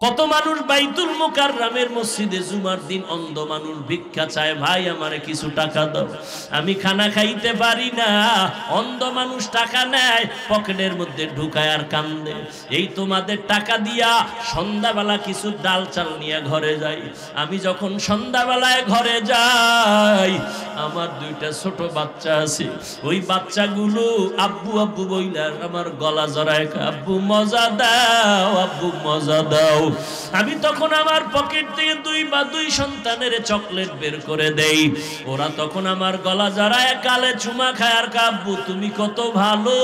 কত মানুষ বাইতুল মুকাররমের মসজিদে জুমার দিন অন্ধ মানুষ ভিক্ষা চায়, ভাই আমারে কিছু টাকা দাও, আমি খানা খাইতে পারি না। অন্ধ মানুষ টাকা নেয়, পকেটের মধ্যে ঢুকায় আর কান্দে। এই তোমাদের টাকা দিয়া সন্ধ্যাবেলা কিছু ডাল চাল নিয়ে ঘরে যাই। আমি যখন সন্ধ্যাবেলায় ঘরে যাই, আমার দুইটা ছোট বাচ্চা আছে, ওই বাচ্চাগুলো আব্বু আব্বু বইলা আমার গলা জড়ায়, আব্বু মজা দাও, আব্বু মজা দাও। আমি তখন আমার পকেট থেকে দুই সন্তানের চকলেট বের করে দেই। ওরা তখন আমার গলা জড়ায় কালে চুমা খায় আর আব্বু তুমি কত ভালো,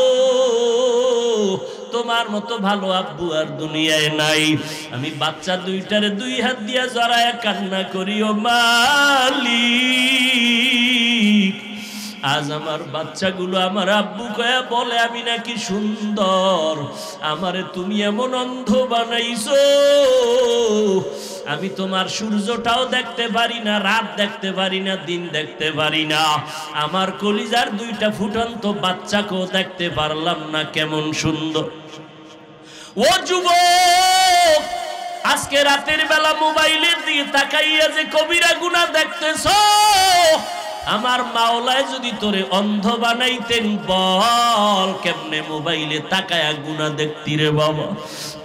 তোমার মতো ভালো আব্বু আর দুনিয়ায় নাই। আমি বাচ্চা দুইটারে দুই হাত দিয়া জড়ায় কান্না করি, ও মালিক, আজ আমার বাচ্চাগুলো আমার আব্বু কয়া বলে আমি নাকি সুন্দর, আমারে তুমি এমন অন্ধ বানাইছো, আমি তোমার সূর্যটাও দেখতে পারি না, রাত দেখতে পারি না, দিন দেখতে পারি না। আমার কলিজার দুইটা ফুটন্ত বাচ্চাকেও দেখতে পারলাম না, কেমন সুন্দর। ও যুবক, আজকে রাতের বেলা মোবাইলের দিকে তাকাইয়া যে কবিরা গুনাহ দেখতেছো, আমার মাওলায় যদি তোরে অন্ধ বানাইতেন, বল কেমনে মোবাইলে তাকায়া গুনাহ দেখতি রে বাবা।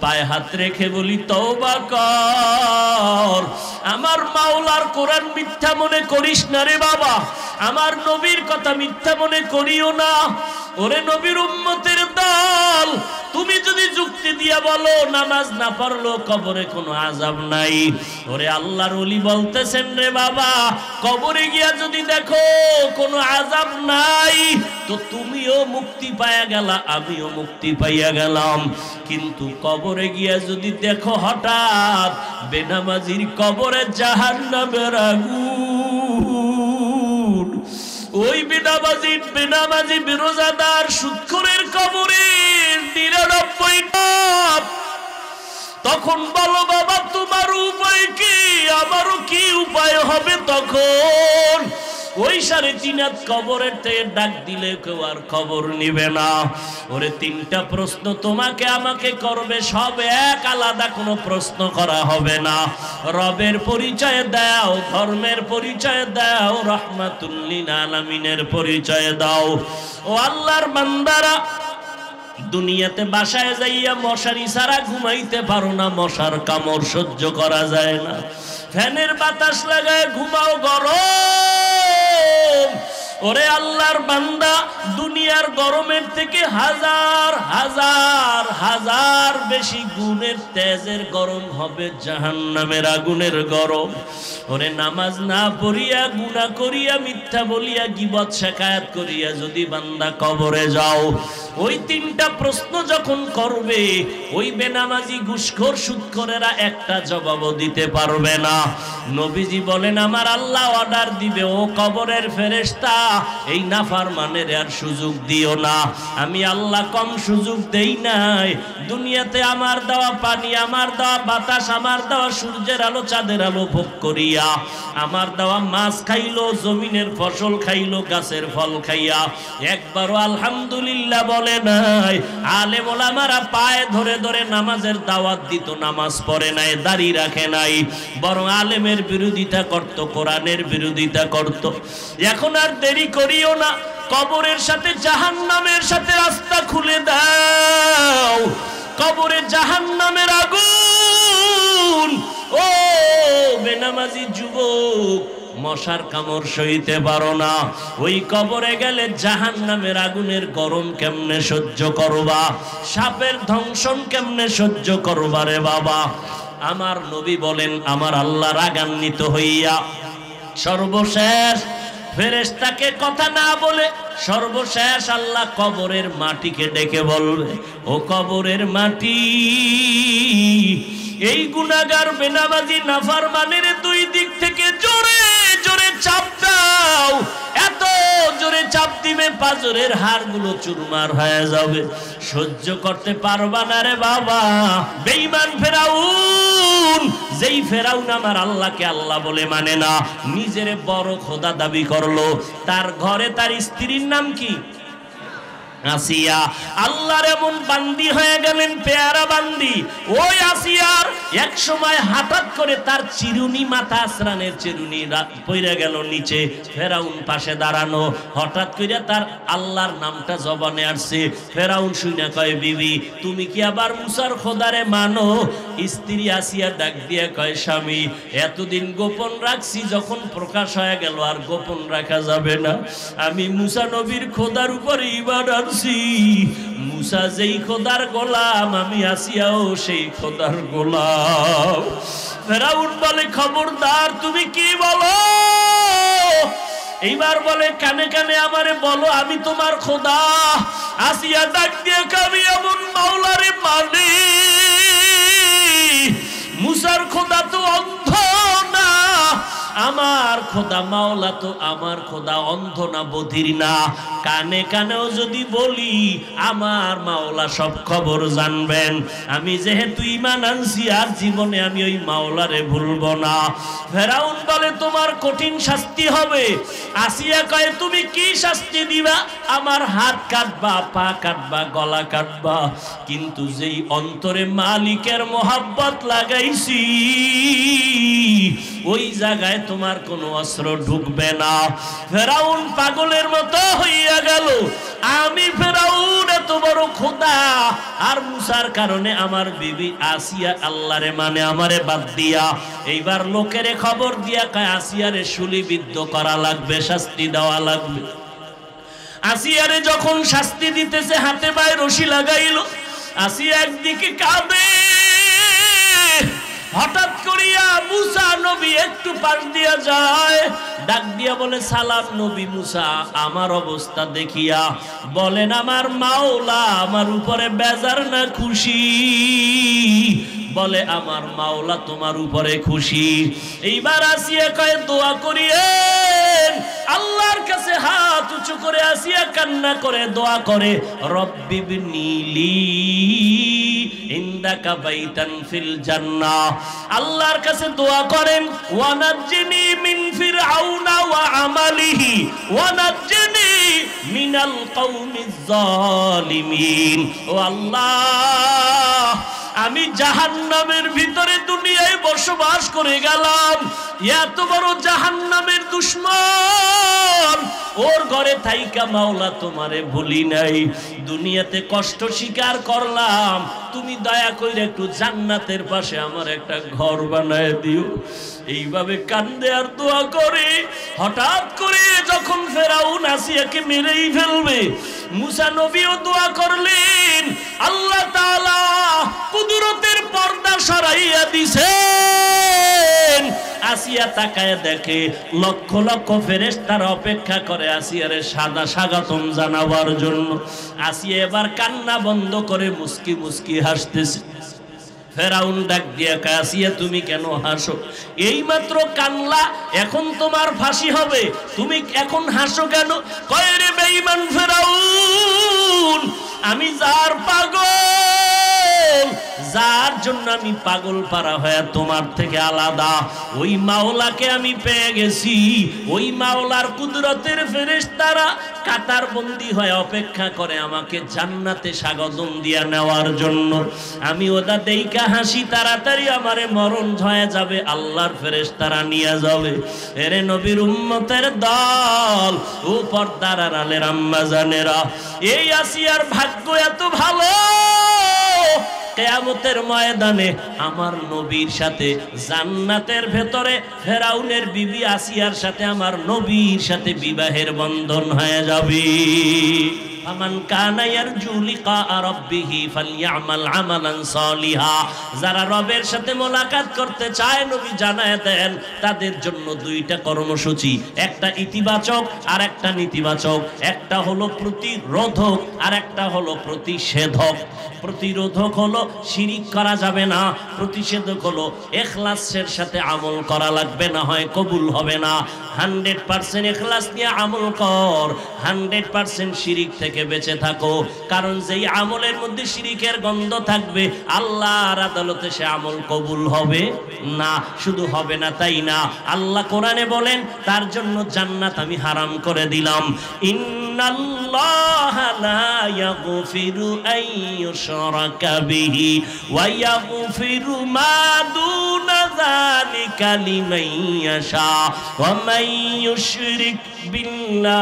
পায়ে হাত রেখে বলি তওবা কর। আমার মাওলার কোরআন মিথ্যা মনে করিস না রে বাবা, আমার নবীর কথা মিথ্যা মনে করিও না। ওরে নবীর উম্মতের দল, তুমি যদি যুক্তি দিয়া বলো নামাজ না পড়লো কবরে কোনো আযাব নাই, ওরে আল্লাহর ওলি বলতেছেন রে বাবা, কবরে গিয়া যদি দেখো কোনো আযাব নাই, তো তুমিও মুক্তি পাইয়া গেলা, আমিও মুক্তি পাইয়া গেলাম। কিন্তু কবরে গিয়া যদি দেখো হঠাৎ বেনামাজির কবরে জাহান্নামের আগুন, ওই বেনামাজি বিরোজাদার সুদখোরের কবরে ৯৯ পাপ, তখন বলো বাবা তোমার উপায় কি, আমারও কি উপায় হবে? তখন ওই ৩.৫ হাত কবরের থেকে ডাক দিলে কেউ আর খবর নিবে না। ওরে ৩টা প্রশ্ন তোমাকে আমাকে করবে, সব এক, আলাদা কোনো প্রশ্ন করা হবে না। রবের পরিচয় দাও, ধর্মের পরিচয় দাও, রাহমাতুল লিল আলামিনের পরিচয় দাও। ও আল্লাহর বান্দারা, দুনিয়াতে বাসায় যাইয়া মশারি ছাড়া ঘুমাইতে পারো না, মশার কামড় সহ্য করা যায় না, ফ্যানের বাতাস লাগায় ঘুমাও গরম। ওরে আল্লাহর বান্দা, দুনিয়ার গরমের থেকে হাজার হাজার হাজার বেশি গুণের তেজের গরম হবে জাহান্নামের আগুনের গরম। ওরে নামাজ না পড়িয়া, গুনাহ করিয়া, মিথ্যা বলিয়া, গীবত শিকায়াত করিয়া যদি বান্দা কবরে যাও, ওই ৩টা প্রশ্ন যখন করবে, ওই বেনামাজি ঘুষখোর সুদখোরেরা একটা জবাবও দিতে পারবে না। নবীজি বলেন আমার আল্লাহ অর্ডার দিবে, ও কবরের ফেরেশতা, এই নাফরমানের আর সুযোগ দিও না। আমি আল্লাহ কম সুযোগ দেই নাই। দুনিয়াতে আমার দেওয়া পানি, আমার দেওয়া বাতাস, আমার দেওয়া সূর্যের আলো, চাঁদের আলো ভোগ করিয়া, আমার দেওয়া মাছ খাইলো, জমিনের ফসল খাইলো, গাছের ফল খাইয়া একবারও আলহামদুলিল্লাহ বলে নাই। আলেম ওলামারা পায়ে ধরে ধরে নামাজের দাওয়াত দিত, নামাজ পড়ে নাই, দাড়ি রাখে নাই, বরং আলেমের বিরোধিতা করত, কোরআনের বিরোধিতা করত। এখন আর দেরি করিও না, কবরের সাথে জাহান্নামের সাথে রাস্তা খুলে দাও। কবরে জাহান্নামের আগুন, ও বেনামাজি যুবক, মশার কামড় সইতে পারো না, ওই কবরে গেলে জাহান্নামের আগুনের গরম কেমনে সহ্য করবা, সাপের দংশন কেমনে সহ্য করবা রে বাবা। আমার নবী বলেন আমার আল্লাহ রাগান্বিত হইয়া সর্বশেষ ফেরেশতাকে কথা না বলে সর্বশেষ আল্লাহ কবরের মাটিকে ডেকে বলবে, ও কবরের মাটি, এই গুনাহগার বেনামাজি নাফরমানের দুই দিক থেকে জোরে জোরে চাপ দাও। এত জোরে চাপ দিবে পাঁজরের হাড়গুলো চুরমার হয়ে যাবে, সহ্য করতে পারবা না রে বাবা। বেঈমান ফেরাউন, যেই ফেরাউন আমার আল্লাহকে আল্লাহ বলে মানে না, নিজের বড় খোদা দাবি করলো, তার ঘরে তার স্ত্রীর নাম কি? আসিয়া আল্লাহর এমন বান্দি হয়ে গেলেন, পেয়ারা বান্দি। ওই আসিয়ার এক সময় হঠাৎ করে তার চিরুনি, মাথা আসরানের চিরুনি পড়ে গেল নিচে। ফেরাউন পাশে দাঁড়ানো, হঠাৎ করে তার আল্লাহর নামটা জবানে আসছে। ফেরাউন শুনে কয়, বিবি তুমি কি আবার মুসার খোদারে মানো? স্ত্রী আসিয়া ডাক দিয়ে কয়, স্বামী এতদিন গোপন রাখছি, যখন প্রকাশ হয়ে গেল আর গোপন রাখা যাবে না। আমি মুসা নবীর খোদার উপরে ঈমান আনছি। মুসা যেই খোদার গোলাম, আমি আসিয়াও সেই খোদার গোলাম। ফেরাউন বলে, খবরদার, তুমি কি বলো? এইবার বলে, কানে কানে আমারে বলো, আমি তোমার খোদা। আসিয়া ডাক দিয়ে, আমি এমন মাওলারে মানি, মুসার খোদা তো অন্ধ না, আমার খোদা মাওলা তো আমার খোদা অন্ধ না, বধির না। কানে কানেও যদি বলি, আমার মাওলা সব খবর জানবেন। আমি যেহেতু ঈমান আনছি, আর জীবনে আমি ওই মাওলারে ভুলবো না। ফেরাউন বলে, তোমার কঠিন শাস্তি হবে। আসিয়া কয়, তুমি কি শাস্তি দিবা? আমার হাত কাটবা, পা কাটবা, গলা কাটবা, কিন্তু যেই অন্তরে মালিকের মোহাব্বত লাগাইছি, ওই জায়গায় তোমার কোনো অস্ত্র ঢুকবে না। ফেরাউন পাগলের মতো হইয়া গেল। আমি ফেরাউন এত বড় খোদা, আর মুসার কারণে আমার বিবি আসিয়া আল্লাহরে মানে আমারে বাদ দিয়া। এইবার লোকেরে খবর দিয়া কয়, আসিয়ারে শুলিবিদ্ধ করা লাগবে, শাস্তি দেওয়া লাগবে। আসিয়ারে যখন শাস্তি দিতেছে, হাতে পায়ে রশি লাগাইল। আসিয়া একদিকে কাঁদে। হঠাৎ করিয়া মুসা নবী একটু পাশ দিয়া যায়, ডাক দিয়া বলে, সালাম নবী মুসা। আমার অবস্থা দেখিয়া বলেন, আমার মাওলা আমার উপরে বেজার না খুশি? বলে, আমার মাওলা তোমার উপরে খুশি। এইবার আসিয়া কয়, দোয়া করিয়েন। আল্লাহর কাছে হাত উঁচু করে আসিয়া কান্না করে দোয়া করে, রব্বি বিনিলি ইনদাকা বাইতান ফিল জান্নাহ। আল্লাহর কাছে দোয়া করেন, ওয়ানাজ্জিনি মিন ফিরআউনা ওয়া আমালিহি ওয়ানাজ্জিনি মিনাল কওমিজ জালিমিন। ও আল্লাহ, আমি জাহান্নামের ভিতরে দুনিয়ায় বসবাস করে গেলাম, এত বড় জাহান্নামের দুশমন, ওর ঘরে থাইকা মাওলা তোমারে ভুলি নাই। দুনিয়াতে কষ্ট স্বীকার করলাম, তুমি দয়া করে একটু জান্নাতের পাশে আমার একটা ঘর বানায় দিও। এইভাবে কান্দে আর দোয়া করে। হঠাৎ করে যখন ফেরাউন আসিয়াকে মেরেই ফেলবে, মুসা নবীও দোয়া করলেন, আল্লাহ তাআলা কুদরতের পর্দা সরাইয়া দিছেন। আসিয়া তাকায় দেখে, লক্ষ লক্ষ ফেরেশতারা অপেক্ষা করে আসিয়ারে সাদা স্বাগতম জানাবার জন্য। আসিয়া এবার কান্না বন্ধ করে মুস্কি মুস্কি হাসতেছে। ফেরাউন ডাক দিয়া কয়, আসিয়া তুমি কেন হাসো? এইমাত্র কান্না, এখন তোমার ফাঁসি হবে, তুমি এখন হাসো কেন? কয়, রে বেঈমান ফেরাউন, আমি যার পাগল, যার জন্য আমি পাগল পারা হয়ে তোমার থেকে আলাদা, ওই মাওলাকে আমি পেয়ে গেছি। ওই মাওলার কুদরতের ফেরেশতারা কাতার বন্দী হয়ে অপেক্ষা করে আমাকে জান্নাতে স্বাগতম দিয়া নেওয়ার জন্য। আমি ওটা দেইকা হাসি, তাড়াতাড়ি আমারে মরণ হয়ে যাবে, আল্লাহর ফেরেশতারা নিয়ে যাবে। এরে নবীর উম্মতের দল, ও পর্দার আড়ালের আম্মা জানেরা, এই আসিয়ার ভাগ্য এত ভালো, কিয়ামতের ময়দানে আমার নবীর সাথে জান্নাতের ভেতরে ফেরাউনের বিবি আসিয়ার সাথে আমার নবীর সাথে বিবাহের বন্ধন হয়ে যাবে। ফামান কানা ইয়ারজু লিকা রাব্বিহি ফালইআমাল আমালান সালিহা। যারা রবের সাথে মোলাকাত করতে চায়, নবী জানায় দেন তাদের জন্য দুইটা কর্মসূচি, একটা ইতিবাচক আর একটা নেতিবাচক। একটা হলো প্রতিরোধক আর একটা হলো প্রতিষেধক। প্রতিরোধক হলো শিরিক করা যাবে না, প্রতিষেধক হলো ইখলাসের সাথে আমল করা লাগবে, না হয় কবুল হবে না। 100% ইখলাস নিয়ে আমল কর, 100% শিরিক থেকে থেকে বেঁচে থাকো, কারণ যেই আমলের মধ্যে শিরিকের গন্ধ থাকবে আল্লাহর আদালতে সে আমল কবুল হবে না। শুধু হবে না তাই না, আল্লাহ কোরআনে বলেন তার জন্য জান্নাত আমি হারাম করে দিলাম। ইন্নাল্লাহা লা ইয়াগফিরু আন ইউশরাকা বিহি ওয়া ইয়াগফিরু মা দুনা যালিকা লিমান ইয়াশা ওয়া মান ইউশরিক বিল্লাহ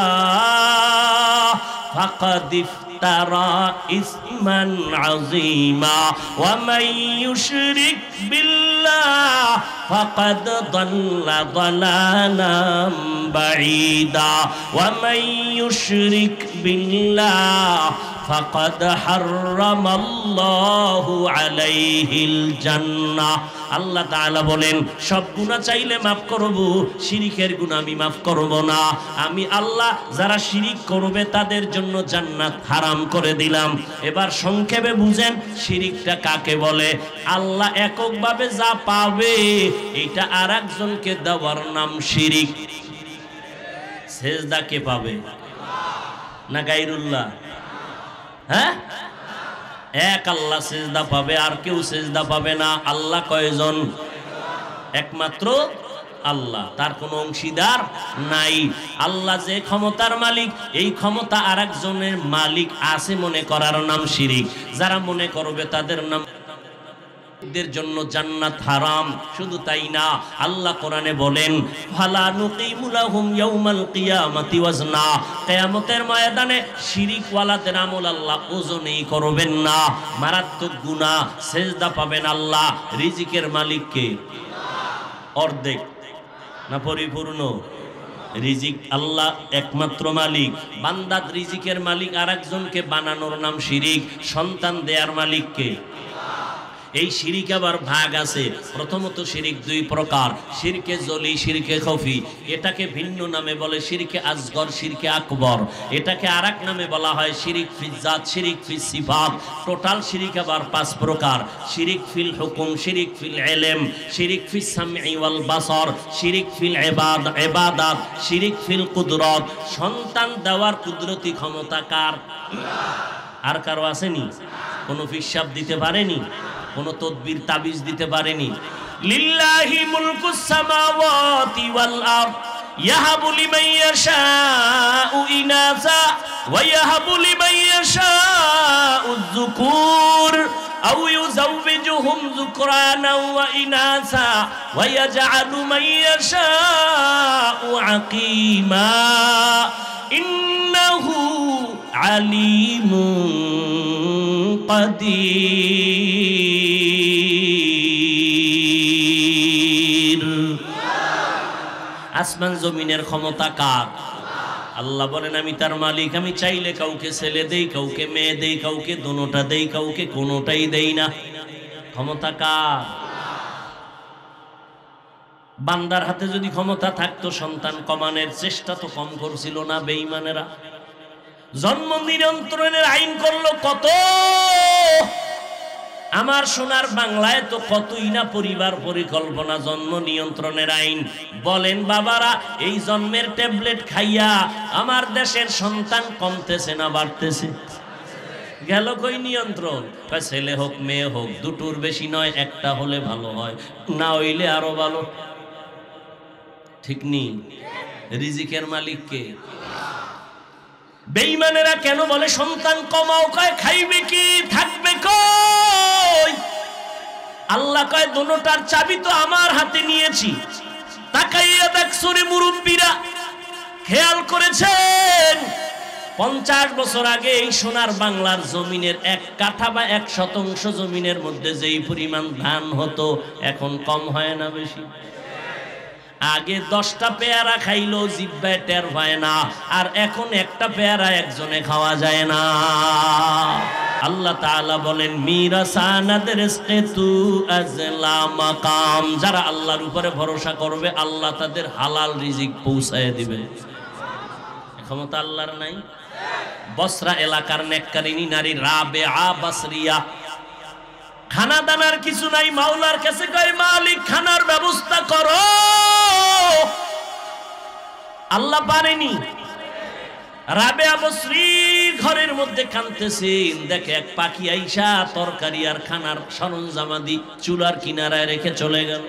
ফাকাদ ইফতারা ইসমান আযীমা ওয়া মান ইউশরিক বিল্লাহ ফাকাদ দাল্লা দালালাম বাঈদা ওয়া মান ইউশরিক বিল্লাহ ফাকাদ হারামাল্লাহু আলাইহিল জান্নাহ। আল্লাহ তাআলা বলেন সব গুনাহ চাইলে মাফ করব, শিরিকের গুনাহ আমি মাফ করব না। আমি আল্লাহ যারা শিরিক করবে তাদের জন্য জান্নাত হারাম করে দিলাম। এবার সংক্ষেপে বুঝেন শিরিকটা কাকে বলে। আল্লাহ এককভাবে যা পাবে এটা আরেকজনকে দেওয়ার নাম শিরিক। সেজদা কে পাবে? না গায়রুল্লাহ? হ্যাঁ, এক আল্লাহ সেজদা পাবে, আর কেউ সেজদা পাবে না। আল্লাহ কয়জন? একমাত্র আল্লাহ, তার কোনো অংশীদার নাই। আল্লাহ যে ক্ষমতার মালিক, এই ক্ষমতা আরেকজনের মালিক আছে মনে করার নাম শিরিক। যারা মনে করবে তাদের নাম দের জন্য জান্নাত হারাম। শুধু তাই না, আল্লাহ কোরআনে বলেন ফালা নুকিমু লাহুম ইয়াউমাল কিয়ামাতি ওয়াজনা, কিয়ামতের ময়দানে শিরিক ওয়ালাদের আমল আল্লাহ ওজনই করবেন না। মারাত্মক গুনাহ। সেজদা পাবেন আল্লাহ। রিজিকের মালিক কে? অর্ধেক না পরিপূর্ণ? রিজিক আল্লাহ একমাত্র মালিক। বান্দার রিজিকের মালিক আরেকজনকে বানানোর নাম শিরিক। সন্তান দেয়ার মালিক কে? এই শিরিক আবার ভাগ আছে। প্রথমত শিরিক দুই প্রকার, শিরকে জলি, শিরকে খফি। এটাকে ভিন্ন নামে বলে শিরকে আসগর, শিরকে আকবর। এটাকে আরেক নামে বলা হয় শিরিক ফিল জাত, শিরিক ফিল সিফাত। টোটাল শিরিক আবার পাঁচ প্রকার: শিরিক ফিল হুকুম, শিরিক ফিল ইলম, শিরিক ফিস সামঈ ওয়াল বাসর, শিরিক ফিল ইবাদাত, শিরিক ফিল কুদরত। সন্তান দেওয়ার কুদরতি ক্ষমতা কার? আর কারো আসেনি? কোনো ফিসাব দিতে পারেনি, কোনো তদবির তাবিজ দিতে পারেনি। লিল্লাহি মুলকুস সামাওয়াতি ওয়াল আরদ ইয়াহাবু লিমান ইয়াশাউ ইনাসা ওয়া ইয়াহাবু লিমান ইয়াশাউ যুকুর আও ইউযাওবিজুহুম যুকরানা ওয়া ইনাসা ওয়া ইয়াজআলু মান ইয়াশাউ আকীমা ইন্নাহু আলিমুন কাদির। আসমান জমিনের ক্ষমতা কার? আল্লাহ বলেন আমি তার মালিক। আমি চাইলে কাউকে ছেলে দেই, কাউকে মেয়ে দেই, কাউকে দোনোটা দেই, কাউকে কোনোটাই দেই না। ক্ষমতা কার? বান্দার হাতে যদি ক্ষমতা থাকতো সন্তান কমানোর চেষ্টা তো কম করছিল না বেঈমানেরা। জন্ম নিয়ন্ত্রণের আইন করলো কত। আমার সোনার বাংলায় তো কতই না পরিবার পরিকল্পনা, জন্ম নিয়ন্ত্রণের আইন। বলেন বাবারা, এই জন্মের ট্যাবলেট খাইয়া আমার দেশের সন্তান কমতেছে না বাড়তেছে? গেল কই নিয়ন্ত্রণ? ছেলে হোক মেয়ে হোক, দুটোর বেশি নয়, একটা হলে ভালো হয়, না হইলে আরো ভালো। ঠিক নেই? রিজিকের মালিক কে? বেঈমানেরা কেন বলে সন্তান কমাও? কয় খাইবে কি, থাকবে কই? আল্লাহ কয় দুটোটার চাবি তো আমার হাতে নিয়েছি। তাকাইয়া দেখছো রে মুরব্বীরা, খেয়াল করেছেন 50 বছর আগে এই সোনার বাংলার জমিনের 1 কাঠা বা 1 শতাংশ জমিনের মধ্যে যেই পরিমাণ ধান হতো, এখন কম হয় না বেশি? আগে 10টা পেয়ারা খাইলো জিহ্বায় টের পায় না, আর এখন একটা পেয়ারা একজনে খাওয়া যায় না। আল্লাহ তাআলা বলেন মিরাসানাদের রিজকে তু আজলা মাকাম। যারা আল্লাহর উপরে ভরসা করবে আল্লাহ তাদের হালাল রিজিক পৌঁছায় দিবে। ক্ষমতা আল্লাহর নাই? বসরা এলাকার নেককারিনী নারী রাবেয়া বসরিয়া, খানা দানার কিছু নাই, মাওলার কাছে কয় মালিক খানার ব্যবস্থা করো। আল্লাহ পারেনি? রাবেয়া বসরি ঘরের মধ্যে কাঁদতেছেন, দেখে এক পাখি আইসা তরকারি আর খানার সরঞ্জামাদি চুলার কিনারায় রেখে চলে গেল।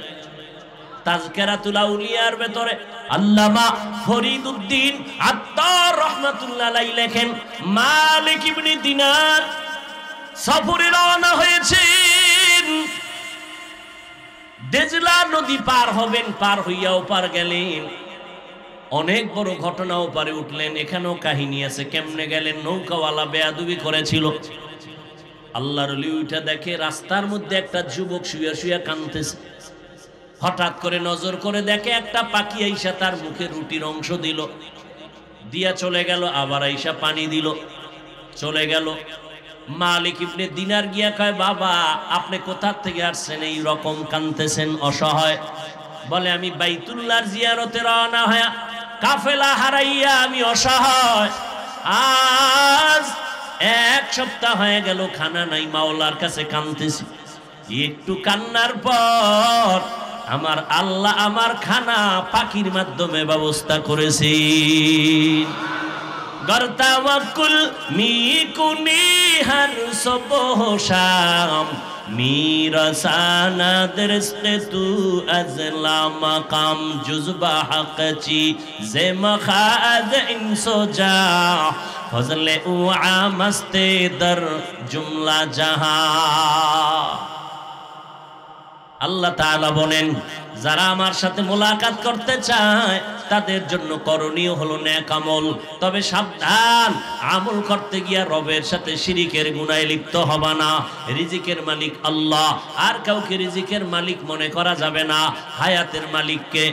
তাজকিরাতুল আউলিয়ার ভেতরে আল্লামা ফরিদউদ্দিন আত্তার রাহমাতুল্লাহ আলাইহি লেখেন, মালিক ইবনে দিনার সফরে রওনা হয়েছেন, দেজলা নদী পার হবেন, পার হইয়া ওপার গেলেন, অনেক বড় ঘটনা ওপারে উঠলেন। এখানেও কাহিনী আছে, কেমনে গেলেন? নৌকাওয়ালা বেয়াদবি করেছিল। আল্লাহর ওলি উঠা দেখে রাস্তার মধ্যে একটা যুবক শুয়ে শুয়ে কাঁদতেছে। হঠাৎ করে নজর করে দেখে একটা পাখি আইসা তার মুখে রুটির অংশ দিল, দিয়া চলে গেল, আবার আইসা পানি দিল, চলে গেল। মালিক ইবনে দিনার গিয়া কয়, বাবা আপনি কোথা থেকে আসছেন, এই রকম কাঁদতেছেন অসহায়? বলে, আমি বাইতুল্লাহর জিয়ারতে রওনা হয়া কাফেলা হারাইয়া আমি অসহায়, আজ 1 সপ্তাহ হয়ে গেল খানা নাই, মাওলার কাছে কাঁদতেছি। একটু কান্নার পর আমার আল্লাহ আমার খানা পাখির মাধ্যমে ব্যবস্থা করেছে। গরতাওয়াক্কুল মিকুনি হর সুবহ শাম, میرسانا درست تو از لامقام جزبہ حق چی زمخاد انسو جا فضل او عامست در جملہ جہاں। আল্লাহ তাআলা বলেন, যারা আমার সাথে মোলাকাত করতে চায় তাদের জন্য করণীয় হলো নেক আমল। তবে সাবধান, আমল করতে গিয়া রবের সাথে শিরিকের গুনাহে লিপ্ত হবা না। রিজিকের মালিক আল্লাহ, আর কাউকে রিজিকের মালিক মনে করা যাবে না। হায়াতের মালিককে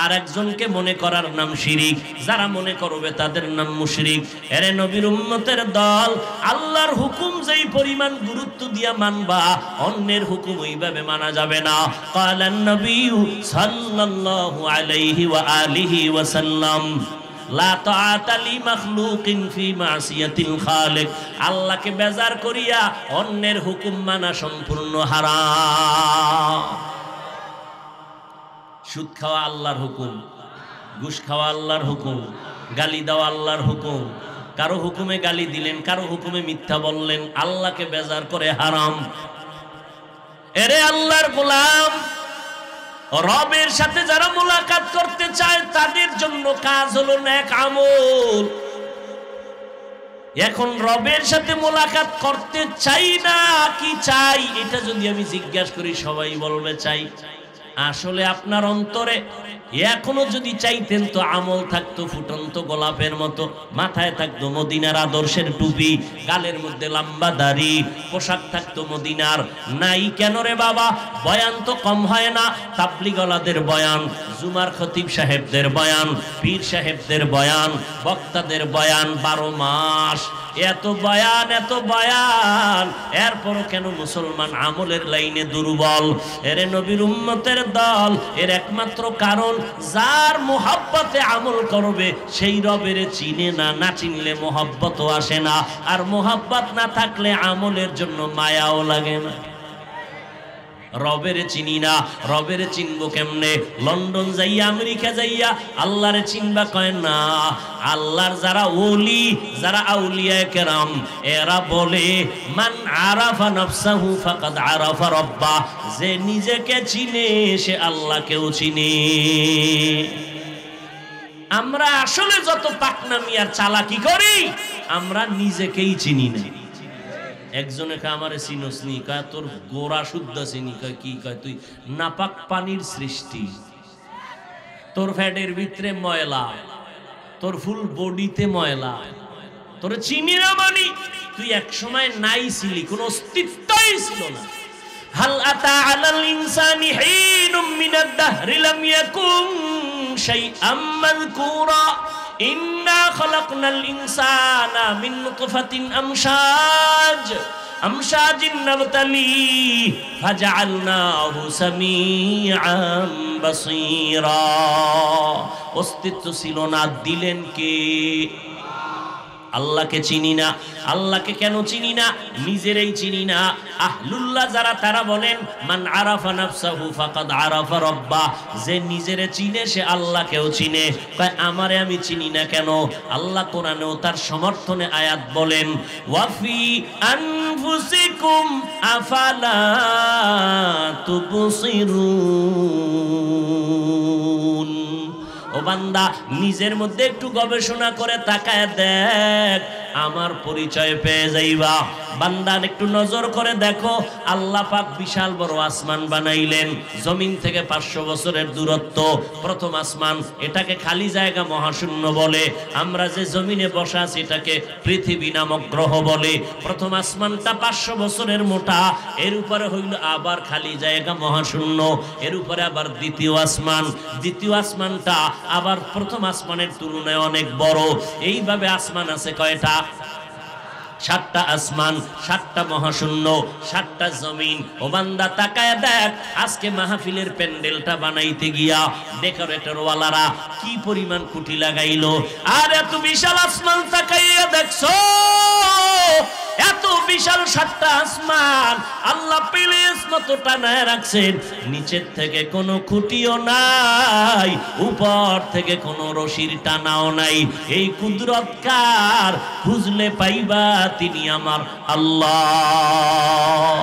আর একজনকে মনে করার নাম শিরিক। যারা মনে করবে তাদের নাম মুশরিক। এরে নবীর উম্মতের দল, আল্লাহর হুকুম যেই পরিমাণ গুরুত্ব দিয়া মানবা, অন্যের হুকুম ওইভাবে মানা যাবে না। ক্বালান নবী সাল্লাল্লাহু আলাইহি ওয়া আলিহি ওয়া সাল্লাম, লা তাআতা লি মাখলুকিন ফি মাসিয়াতিল খালিক। আল্লাহকে বেজার করিয়া অন্যের হুকুম মানা সম্পূর্ণ হারাম। সুদ খাওয়া আল্লাহর হুকুম, ঘুষ খাওয়া আল্লাহর হুকুম, গালি দেওয়া আল্লাহর হুকুম। কারো হুকুমে গালি দিলেন, কারো হুকুমে মিথ্যা বললেন, আল্লাহকে বেজার করে হারাম। এরে আল্লাহর গোলাম, রবের সাথে যারা মুলাকাত করতে চায় তাদের জন্য কাজ হলো নেক আমল। এখন রবের সাথে মুলাকাত করতে চাই না কি চাই, এটা যদি আমি জিজ্ঞাসা করি সবাই বলবে চাই। আসলে আপনার অন্তরে এখনো যদি চাইতেন তো আমল থাকতো ফুটন্ত গোলাপের মতো, মাথায় থাকতো মদিনার আদর্শের টুপি, গালের মধ্যে লম্বা দাড়ি, পোশাক থাকতো মদিনার। নাই কেন রে বাবা? বয়ান তো কম হয় না, তাবলিগওয়ালাদের বয়ান, জুমার খতিব সাহেবদের বয়ান, পীর সাহেবদের বয়ান, বক্তাদের বয়ান 12 মাস, এত বয়ান এত বয়ান, এরপরও কেন মুসলমান আমলের লাইনে দুর্বল? এরে নবীর উম্মতের দল, এর একমাত্র কারণ যার মোহাব্বতে আমল করবে সেই রবের চিনে না, না চিনলে মোহাব্বতও আসে না, আর মোহাব্বত না থাকলে আমলের জন্য মায়াও লাগে না। রবের চিনি না, রবের চিনবো কেমনে? লন্ডন যাইয়া আমেরিকা যাইয়া আল্লাহরে চিনবা কয় না। আল্লাহর যারা ওলি, যারা আউলিয়া কেরাম, এরা বলে মান আরাফা নাফসাহু ফাকাদ আরাফা রাব্বা, যে নিজেকে চিনে সে আল্লাহকেও চিনে। আমরা আসলে যত পাকনামি আর চালাকি করি, আমরা নিজেকেই চিনি না। একজনে কয় আমারে চিনোস নি? কয় তোর গোড়া শুদ্ধ চিনি। কয় কি? কয় তুই নাপাক পানির সৃষ্টি, তোর ফ্যাটের ভিতরে ময়লা, তোর ফুল বডিতে ময়লা, তোর চিনি না মানি তুই এক সময় নাই ছিলি, কোন অস্তিত্বই ছিল না। হাল আতা আলাল ইনসানি হিনুম মিনাদ দাহরি লাম ইয়াকুন শাইআম মাযকুরা ইন্না খালাকনাল ইনসানা মিন নুতফাতিন আমশাজিন নাবতালি ফাজআলনাহু সামিআন বাসীরা। অস্তিত্ব ছিল না, দিলেন কে? আল্লাহকে চিনি না। আল্লাহকে কেন চিনি না? নিজেরাই চিনি না। আহলুল্লাহ যারা তারা বলেন মান আরাফা নাফসাহু ফাকাদ আরাফা রাব্বা, যে নিজেরে চিনে সে আল্লাহকেও চিনে। কয় আমারে আমি চিনি না কেন? আল্লাহ কোরআনেও তার সমর্থনে আয়াত বলেন ওয়াফি আনফুসিকুম আফালা তুবসিরুন। ও বান্দা, নিজের মধ্যে একটু গবেষণা করে তাকায় দেখ, আমার পরিচয় পেয়ে যাইবা। বান্দা একটু নজর করে দেখো, আল্লাহ পাক বিশাল বড় আসমান বানাইলেন, জমিন থেকে 500 বছরের দূরত্ব। প্রথম আসমান, এটাকে খালি জায়গা মহাশূন্য বলে। আমরা যে জমিনে বসা আছি এটাকে পৃথিবী নামক গ্রহ বলে। প্রথম আসমানটা 500 বছরের মোটা, এর উপরে হইল আবার খালি জায়গা মহাশূন্য, এর উপরে আবার দ্বিতীয় আসমান, দ্বিতীয় আসমানটা আবার প্রথম আসমানের তুলনায় অনেক বড়। এইভাবে আসমান আছে কয়টা? 7টা আসমান, 7টা মহাশূন্য, 7টা জমিন। ও বান্দা তাকায় দেখ, আজকে মাহফিলের প্যান্ডেলটা বানাইতে গিয়া ডেকোরেটর ওয়ালারা কি পরিমাণ কুটি লাগাইলো। আর এত বিশাল আসমান তাকাইয়া দেখছো, এত বিশাল 7টা আসমান আল্লাহ প্লেস মতো টানায় রাখছেন। নিচের থেকে কোনো খুঁটিও নাই, উপর থেকে কোনো রশির টানাও নাই। এই কুদরত কার? খুঁজলে পাইবা তিনি আমার আল্লাহ।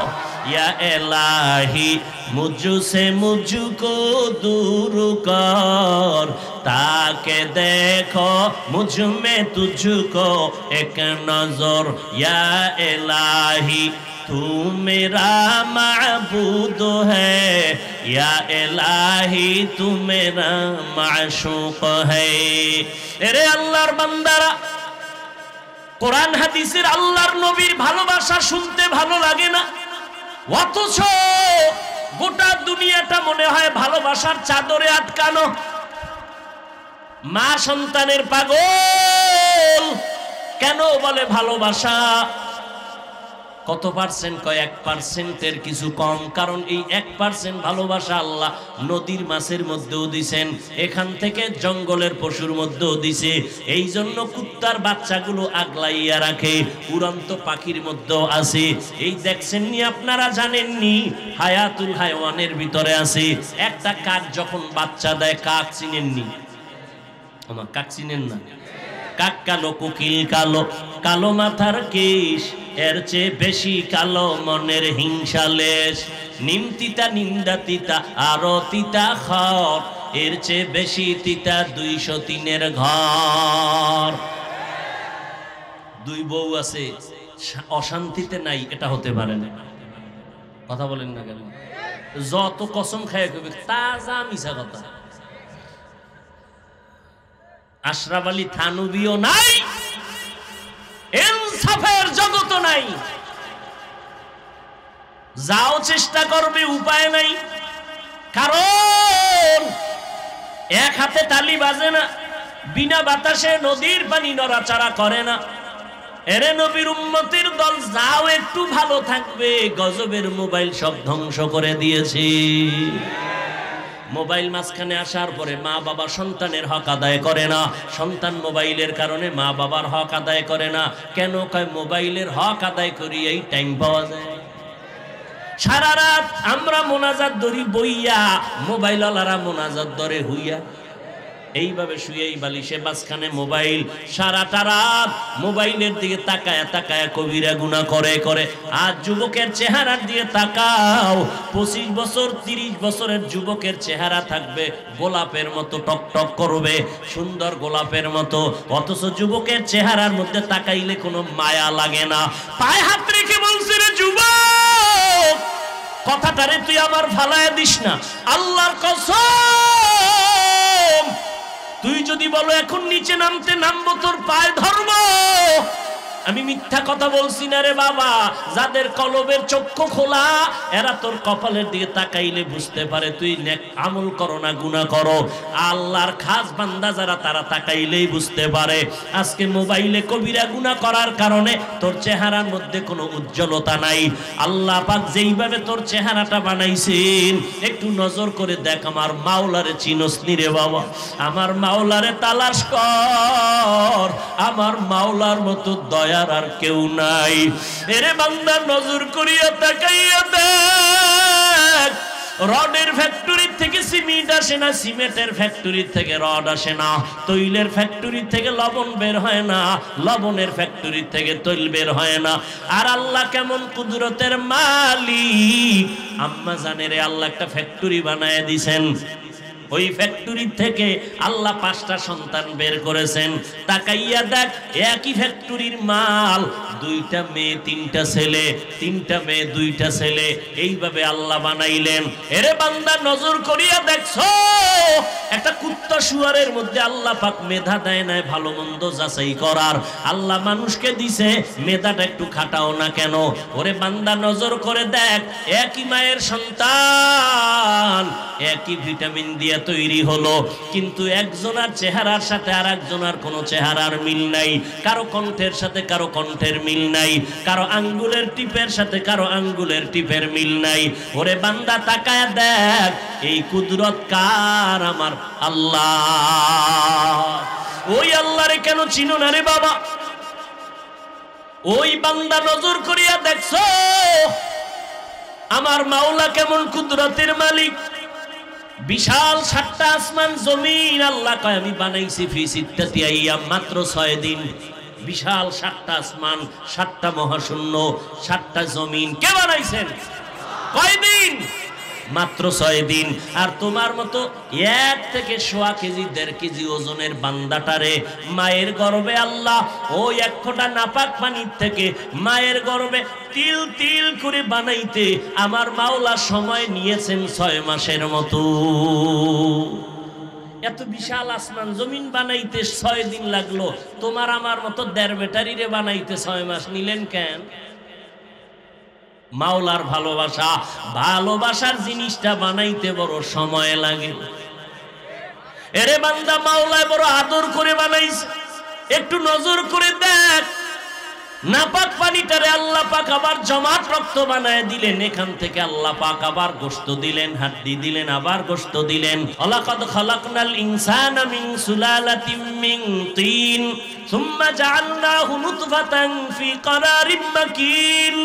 या इलाही मुझसे मुझको दूर कर, ताके देखो मुझ में तुझको एक नजर। या इलाही तू मेरा माबूद है, या इलाही तू मेरा माशूक है। এরে আল্লাহর বান্দারা, কোরআন হাদিসের আল্লাহর নবীর ভালোবাসা শুনতে ভালো লাগে না, অথচ গোটা দুনিয়াটা মনে হয় ভালোবাসার চাদরে আটকানো। মা সন্তানের পাগল কেন বলে ভালোবাসা? কত পার্সেন্ট? কয় 1%-এর কিছু কম। কারণ এই 1% ভালোবাসা আল্লাহ নদীর মাছের মধ্যেও দিছেন, এখান থেকে জঙ্গলের পশুর মধ্যেও দিছে। এই জন্য কুত্তার বাচ্চাগুলো আগলাইয়া রাখে, উড়ন্ত পাখির মধ্যেও আছে। এই দেখছেন নি, আপনারা জানেননি, হায়াতুল হায়ওয়ানের ভিতরে আছে। একটা কাক যখন বাচ্চা দেয়, কাক চিনেননি? আমার কাক চিনেন না? কাক কালো, কোকিল কালো, কালো মাথার কেশ, এর চেয়ে বেশি কালো মনের হিংসা লেশ। নিম তিতা, নিন্দা তিতা, আরো তিতা খর, এর চেয়ে বেশি তিতা 203-এর ঘর। 2 বউ আছে, অশান্তিতে নাই, এটা হতে পারে না। কথা বলেন না কেন? যত কসম খায় কবি তাজা মিছা কথা। আশরাফ আলী থানবীও নাই, ইনসাফের জগত নাই। যাও চেষ্টা করবে, উপায় নাই। কারণ এক হাতে তালি বাজে না, বিনা বাতাসে নদীর পানি নড়াচড়া করে না। এরে নবীর উম্মতের দল, যাও একটু ভালো থাকবে, গজবের মোবাইল সব ধ্বংস করে দিয়েছে। মোবাইল মাঝখানে আসার পরে মা বাবা সন্তানের হক আদায় করে না, সন্তান মোবাইলের কারণে মা বাবার হক আদায় করে না। কেন? কয় মোবাইলের হক আদায় করি এই টাইম পাওয়া যায়। সারা রাত আমরা মোনাজাত ধরি বইয়া, মোবাইলওয়ালারা মোনাজাত ধরে হইয়া। এইভাবে শুয়েই বালিশে মাঝখানে মোবাইল, সারাটা রাত মোবাইলের দিকে তাকায় তাকায় কবিরা গুনাহ করে। আর যুবকের চেহারার দিকে তাকাও, 25 বছর 30 বছরের যুবকের চেহারা থাকবে গোলাপের মতো, টকটক করবে, সুন্দর গোলাপের মতো। অথচ যুবকের চেহারার মধ্যে তাকাইলে কোনো মায়া লাগে না। পায়ে হাত রেখে বলছে, রে যুবক, কথাটারে তুই আমার ফালায়া দিস না, আল্লাহর কসম। তুই যদি বলো এখন নিচে নামতে, নামবো, তোর পায়ে ধরবো, আমি মিথ্যা কথা বলছি না রে বাবা। যাদের কলবের চক্ষু খোলা এরা তোর কপালের দিকে তাকাইলে বুঝতে পারে তুই নেক আমল করো না গুনাহ করো। আল্লাহর খাস বান্দা যারা তারা তাকাইলেই বুঝতে পারে। আজকে মোবাইলে কবিরা গুনাহ করার কারণে তোর চেহারার মধ্যে কোনো উজ্জ্বলতা নাই। আল্লাহ পাক যেইভাবে তোর চেহারাটা বানাইছেন একটু নজর করে দেখ। আমার মাওলারে চিনস নি রে বাবা? আমার মাওলারে তালাশ কর। আমার মাওলার মতো দয়ার আর কেউ নাই। এরে বান্দা নজর করিয়া তাকাইয়া দেখ। রডের ফ্যাক্টরি থেকে সিমেন্ট আসে না, সিমেন্টের ফ্যাক্টরি থেকে রড আসে না, তৈলের ফ্যাক্টরি থেকে লবণ বের হয় না, লবণের ফ্যাক্টরি থেকে তৈল বের হয় না। আর আল্লাহ কেমন কুদরতের মালিক। আম্মা জানে রে আল্লাহ একটা ফ্যাক্টরি বানায় দিছেন। ওই ফ্যাক্টরি থেকে আল্লাহ 5টা সন্তান বের করেছেন। তাকাইয়া দেখ একই ফ্যাক্টরির মাল, 2টা মেয়ে 3টা ছেলে, 3টা মেয়ে 2টা ছেলে, এইভাবে আল্লাহ বানাইলেন। এরে বান্দা নজর করিয়া দেখছো একটা কুত্তা শুয়ারের মধ্যে আল্লাহ পাক মেধা দেয় নাই ভালো মন্দ যাচাই করার। আল্লাহ মানুষকে দিছে মেধাটা একটু খাটাও না কেন? ওরে বান্দা নজর করে দেখ একই মায়ের সন্তান, একই ভিটামিন দিয়ে তৈরি হলো, কিন্তু একজনের চেহারার সাথে আর একজনের কোনো চেহারার মিল নাই। কারো কণ্ঠের সাথে কারো কণ্ঠের মিল নাই, কারো আঙ্গুলের টিপের সাথে কারো আঙ্গুলের টিপের মিল নাই। ওরে বান্দা তাকায় দেখ এই কুদরত কার? আমার আল্লাহ। ওই আল্লাহরে কেন চিনো না রে বাবা? ওই বান্দা নজর করিয়া দেখছো আমার মাওলা কেমন কুদরতের মালিক। বিশাল 7টা আসমান জমিন আল্লাহ কয় আমি বানাইছি ফি সিত্তাতি আইয়াম, মাত্র 6 দিন। বিশাল 7টা আসমান, 7টা মহাশূন্য, 7টা জমিন কে বানাইছেন? কয় দিন? মাত্র 6 দিন। আর তোমার মতো 1 থেকে 1.5 কেজি 1.5 কেজি ওজনের বান্দাটারে মায়ের গর্ভে আল্লাহ ওই 1 ফোঁটা নাপাক পানির থেকে মায়ের গর্ভে তিল তিল করে বানাইতে আমার মাওলা সময় নিয়েছেন 6 মাসের মতো। এত বিশাল আসমান জমিন বানাইতে 6 দিন লাগলো, তোমার আমার মতো 1.5 ব্যাটারিরে বানাইতে 6 মাস নিলেন কেন? মাওলার ভালোবাসা, ভালোবাসার জিনিসটা বানাইতে বড় সময় লাগে। এরে বান্দা মাওলায় বড় আদর করে বানাইছে। একটু নজর করে দেখ নাপাক পানিটারে আল্লাহ পাক আবার জমাট রক্ত বানায় দিলেন। এখান থেকে আল্লাহ পাক আবার গোশত দিলেন, হাড্ডি দিলেন, আবার গোশত দিলেন। ওয়ালাকাদ খালাকনাল ইনসানা মিন সুলালাতিন মিন তিন সুম্মা জাআলনাহু নুতফাতান ফি ক্বারারিম মাকিন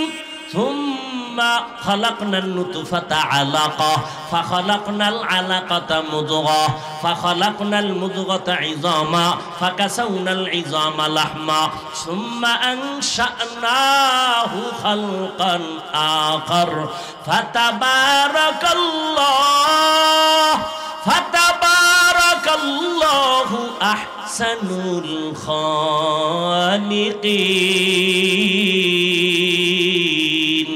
সুম্মা খালাকনান নুতফাতা আলাকা ফাখালাকনাল আলাকাতা মুদগা ফাখালাকনাল মুদগাতা ইযামা ফাকাসাউনাল ইযামা লাহমা সুম্মা আনশানাহু খালকান আখার ফাতাবারাকাল্লাহু আহসানুল খালিকিন।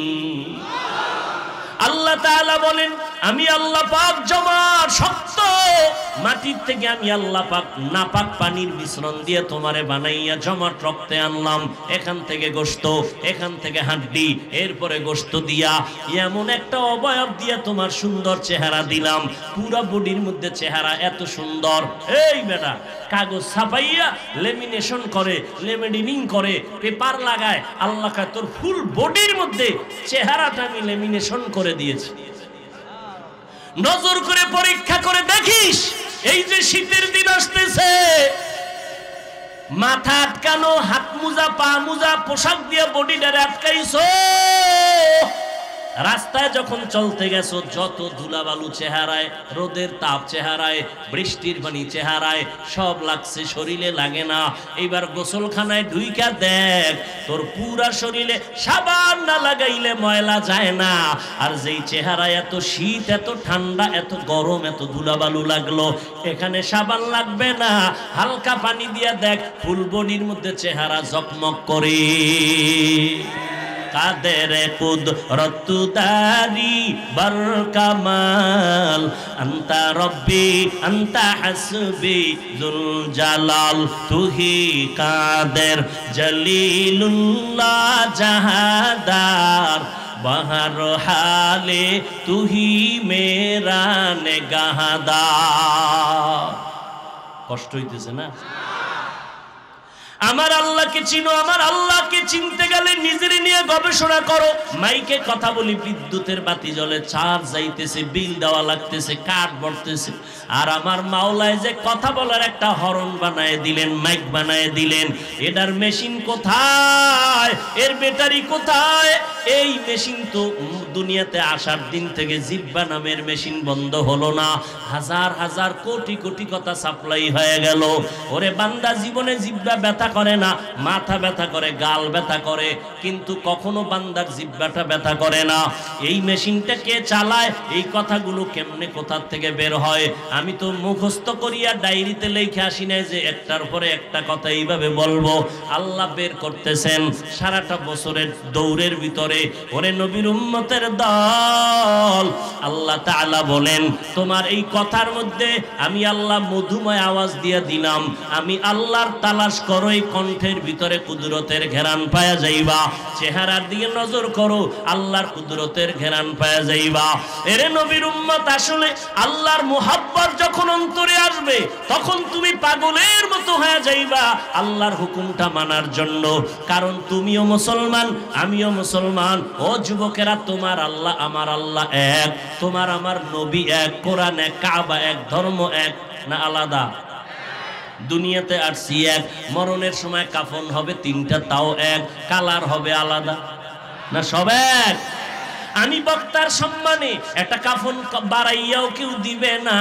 আল্লাহ তাআলা বলেন আমি আল্লাহ পাক জমাট শক্ত মাটির থেকে আমি আল্লাহ পাক নাপাক পানির মিশ্রণ দিয়ে তোমারে বানাইয়া জমাট রক্তে আনলাম। এখান থেকে গোশত, এখান থেকে হাড্ডি, এরপরে গোশত দিয়া এমন একটা অবয়ব দিয়া তোমার সুন্দর চেহারা দিলাম। পুরো বডির মধ্যে চেহারা এত সুন্দর। এই বেটা কাগজ ছাপাইয়া লেমিনেশন করে, লেমিনেটিং করে, পেপার লাগায়, আল্লাহ কা তোর ফুল বডির মধ্যে চেহারাটা আমি লেমিনেশন করে দিয়েছি। নজর করে পরীক্ষা করে দেখিস এই যে শীতের দিন আসতেছে, মাথা আটকানো, হাত মোজা, পা মোজা, পোশাক দিয়ে বডিটারে আটকাইছো। রাস্তায় যখন চলতে গেছো যত ধুলাবালু চেহারায়, রোদের তাপ চেহারায়, বৃষ্টির পানি চেহারায়, সব লাগছে, শরীরে লাগে না। এইবার গোসলখানায় ঢুইকা দেখ তোর পুরা শরীরে সাবান না লাগাইলে ময়লা যায় না। আর যেই চেহারায় এত শীত, এত ঠান্ডা, এত গরম, এত ধুলাবালু লাগলো, এখানে সাবান লাগবে না, হালকা পানি দিয়া দেখ ফুল বডির মধ্যে চেহারা ঝকমক করে। কাদের কুদরত দারি বার কামাল আনতা রব্বি আনতা হাসবি জুল জালাল তুহি কাদের জলিলুল্লাহ জাহাদার বাহার হালে তুহি মেরা নেগাহদার। কষ্ট হইতেছে না? আমার আল্লাহকে চিনো। আমার আল্লাহকে চিনতে গেলে নিজের নিয়ে গবেষণা করো। মাইকে কথা বলি, বিদ্যুতের বাতি জ্বলে, চার্জ যাইতেছে, বিল দেওয়া লাগতেছে, কাঠ বর্তেছে। আর আমার মাওলায় যে কথা বলার একটা হরন বানায় দিলেন, মাইক বানায় দিলেন, এটার মেশিন কোথায়? এর ব্যাটারি কোথায়? এই মেশিন তো দুনিয়াতে আসার দিন থেকে জিব্বা নামের মেশিন বন্ধ হলো না। হাজার হাজার কোটি কোটি কথা সাপ্লাই হয়ে গেল। ওরে বান্দা, জীবনে জিব্বা ব্যথা করে না, মাথা ব্যথা করে, গাল ব্যথা করে, কিন্তু কখনো বান্দার জিব্বাটা ব্যথা করে না। এই মেশিনটা কে চালায়? এই কথাগুলো কেমনে কোথার থেকে বের হয়? আমি তো মুখস্থ করিয়া ডায়েরিতে লিখে আসি নাই যে একটার পরে একটা কথা এইভাবে বলবো। আল্লাহ বের করতেছেন সারাটা বছরের দৌড়ের ভিতরে। ওরে নবীর উম্মতের দল, আল্লাহ তাআলা বলেন তোমার এই কথার মধ্যে আমি আল্লাহ মধুময় আওয়াজ দিয়ে দিলাম। আমি আল্লাহর তালাশ করো, এই কণ্ঠের ভিতরে কুদরতের ঘেরান পায়া যাইবা। চেহারার দিকে নজর করো, আল্লাহর কুদরতের ঘেরান পায়া যাইবা। এরে নবীর উম্মত, আসলে আল্লাহর মুহাব্বত যখন অন্তরে আসবে তখন তুমি পাগলের মতো হয়ে যাইবা আল্লাহর হুকুমটা মানার জন্য। কারণ তুমিও মুসলমান, আমিও মুসলমান। ও যুবকেরা, তোমার আল্লাহ আমার আল্লাহ এক, তোমার আমার নবী এক, কোরআন এক, কাবা এক, ধর্ম এক না আলাদা? দুনিয়াতে আসছি এক, মরণের সময় কাফন হবে তিনটা, তাও এক, কালার হবে আলাদা না? সব এক। আমি বক্তার সম্মানে একটা কাফন বাড়াইয়াও কেউ দিবে না।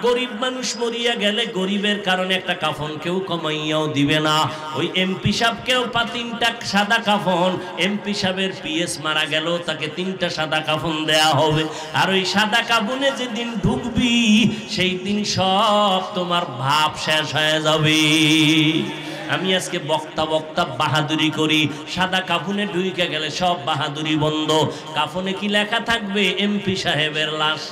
গরিব মানুষ মরিয়া গেলে গরিবের কারণে একটা কাফন কেউ কমাইয়াও দিবে না। ওই এমপি সাহেবকেও তিনটা সাদা কাফন, এমপি সাহেবের পিএস মারা গেল তাকে তিনটা সাদা কাফন দেয়া হবে। আর ওই সাদা কাফনে যেদিন ঢুকবি সেই দিন সব তোমার ভাব শেষ হয়ে যাবে। আমি আজকে বক্তা বাহাদুরি করি, সাদা কাফনে ঢুইকে গেলে সব বাহাদুরি বন্ধ। কাফনে কি লেখা থাকবে? এমপি সাহেবের লাশ,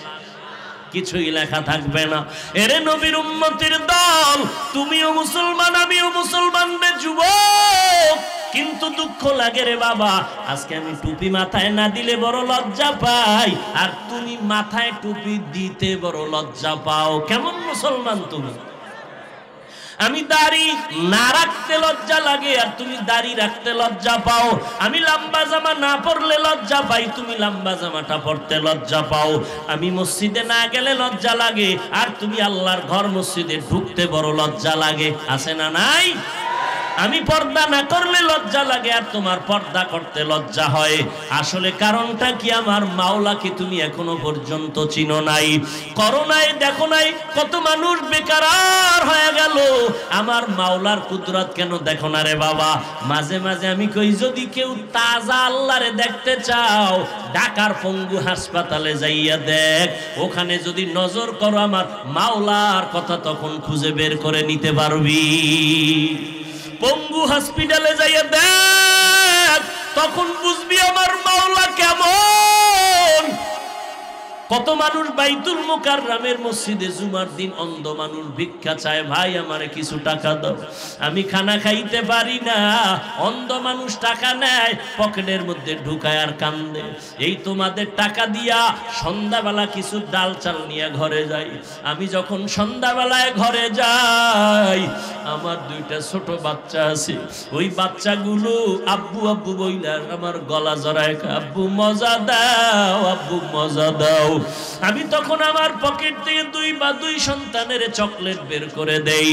কিছুই লেখা থাকবে না। এরে নবীর উম্মতের দল, তুমিও মুসলমান, আমিও মুসলমান রে যুবক। কিন্তু দুঃখ লাগে রে বাবা, আজকে আমি টুপি মাথায় না দিলে বড় লজ্জা পাই, আর তুমি মাথায় টুপি দিতে বড় লজ্জা পাও। কেমন মুসলমান তুমি? আমি দাড়ি না রাখতে লজ্জা লাগে আর তুমি দাড়ি রাখতে লজ্জা পাও। আমি লম্বা জামা না পরলে লজ্জা পাই, তুমি লম্বা জামাটা পরতে লজ্জা পাও। আমি মসজিদে না গেলে লজ্জা লাগে আর তুমি আল্লাহর ঘর মসজিদে ঢুকতে বড় লজ্জা লাগে। আছে না নাই? আমি পর্দা না করলে লজ্জা লাগে আর তোমার পর্দা করতে লজ্জা হয়। আসলে কারণটা কি? আমার মাওলাকে তুমি এখনো পর্যন্ত চিনো নাই। করোনায় দেখো নাই কত মানুষ বেকার হয়ে গেল। আমার মাওলার কুদরত কেন দেখো না রে বাবা? মাঝে মাঝে আমি কই, যদি কেউ তাজা আল্লাহরে দেখতে চাও ঢাকার পঙ্গু হাসপাতালে যাইয়া দেখ, ওখানে যদি নজর করো আমার মাওলার কথা তখন খুঁজে বের করে নিতে পারবি। পঙ্গু হসপিটালে যাইয়া দেখ, তখন বুঝবি আমার মাওলা কেমন। কত মানুষ বাইতুল মুকাররমের মসজিদে জুমার দিন অন্ধ মানুষ ভিক্ষা চায়, ভাই আমারে কিছু টাকা দাও, আমি খানা খাইতে পারি না। অন্ধ মানুষ টাকা নেয়, পকেটের মধ্যে ঢুকায় আর কান্দে। এই তোমাদের টাকা দিয়া সন্ধ্যাবেলা কিছু ডাল চাল নিয়ে ঘরে যাই। আমি যখন সন্ধ্যাবেলায় ঘরে যাই, আমার দুইটা ছোট বাচ্চা আছে, ওই বাচ্চাগুলো আব্বু আব্বু বইলা আমার গলা জড়ায়, আব্বু মজা দাও, আব্বু মজা দাও। আমি তখন আমার পকেট থেকে দুই সন্তানের চকলেট বের করে দেই।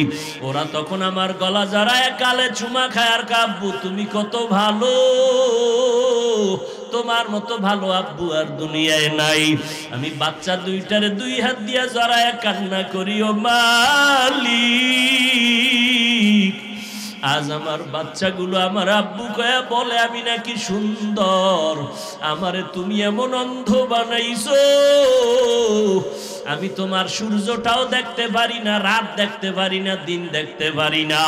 ওরা তখন আমার গলা জড়ায় গালে চুমা খায় আর আব্বু তুমি কত ভালো, তোমার মতো ভালো আব্বু আর দুনিয়ায় নাই। আমি বাচ্চা দুইটারে দুই হাত দিয়া জড়ায় কান্না করি, ও মালিক আজ আমার বাচ্চাগুলো আমার আব্বু কয়া বলে আমি নাকি সুন্দর, আমারে তুমি এমন অন্ধ বানাইছো, আমি তোমার সূর্যটাও দেখতে পারি না, রাত দেখতে পারি না, দিন দেখতে পারি না,